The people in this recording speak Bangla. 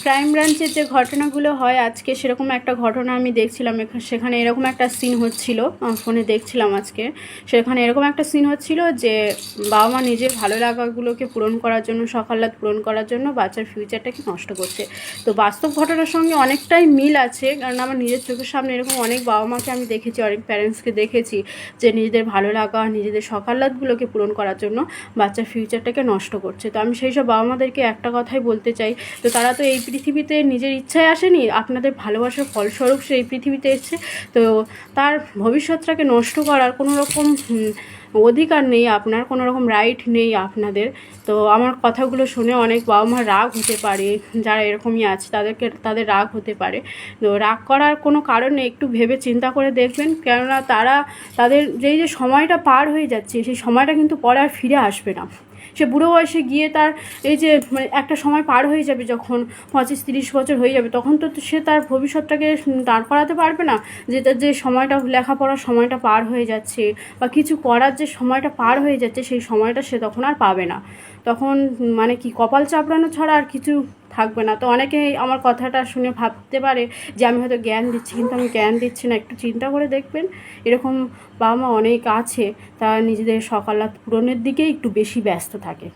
ক্রাইম ব্রাঞ্চের যে ঘটনাগুলো হয় আজকে সেরকম একটা ঘটনা আমি দেখছিলাম। সেখানে এরকম একটা সিন হচ্ছিল, ফোনে দেখছিলাম আজকে। সেখানে এরকম একটা সিন হচ্ছিল যে বাবা মা নিজের ভালো লাগাগুলোকে পূরণ করার জন্য, সকালাত পূরণ করার জন্য বাচ্চার ফিউচারটাকে নষ্ট করছে। তো বাস্তব ঘটনার সঙ্গে অনেকটাই মিল আছে, কারণ আমার নিজের চোখের সামনে এরকম অনেক বাবা মাকে আমি দেখেছি, অনেক প্যারেন্টসকে দেখেছি যে নিজেদের ভালো লাগা, নিজেদের সকালাতগুলোকে পূরণ করার জন্য বাচ্চার ফিউচারটাকে নষ্ট করছে। তো আমি সেই সব বাবা মাদেরকে একটা কথাই বলতে চাই, তো তারা তো এই পৃথিবীতে নিজের ইচ্ছায় আসেনি, আপনাদের ভালোবাসার ফলস্বরূপ সে এই পৃথিবীতে এসছে। তো তার ভবিষ্যৎটাকে নষ্ট করার কোনো রকম অধিকার নেই, আপনার কোনো রকম রাইট নেই আপনাদের। তো আমার কথাগুলো শুনে অনেক বাবা মার রাগ হতে পারে, যারা এরকমই আছে তাদের রাগ হতে পারে। তো রাগ করার কোনো কারণ নেই, একটু ভেবে চিন্তা করে দেখবেন, কেননা তাদের যে সময়টা পার হয়ে যাচ্ছে সেই সময়টা কিন্তু পরে আর ফিরে আসবে না। সে বুড়ো বয়সে গিয়ে তার এই যে মানে একটা সময় পার হয়ে যাবে, যখন 25-30 বছর হয়ে যাবে, তখন তো সে তার ভবিষ্যৎটাকে দাঁড় করাতে পারবে না। যে তার যে সময়টা লেখাপড়ার সময়টা পার হয়ে যাচ্ছে বা কিছু করার যে সময়টা পার হয়ে যাচ্ছে, সেই সময়টা সে তখন আর পাবে না। তখন মানে কি কপাল চাপড়ানো ছাড়া আর কিছু থাকবে না। তো অনেকেই আমার কথাটা শুনে ভাবতে পারে যে আমি হয়তো জ্ঞান দিচ্ছি, কিন্তু আমি জ্ঞান দিচ্ছি না। একটু চিন্তা করে দেখবেন, এরকম বাবা মা অনেক আছে, তারা নিজেদের সকালাত পূরণের দিকেই একটু বেশি ব্যস্ত থাকে।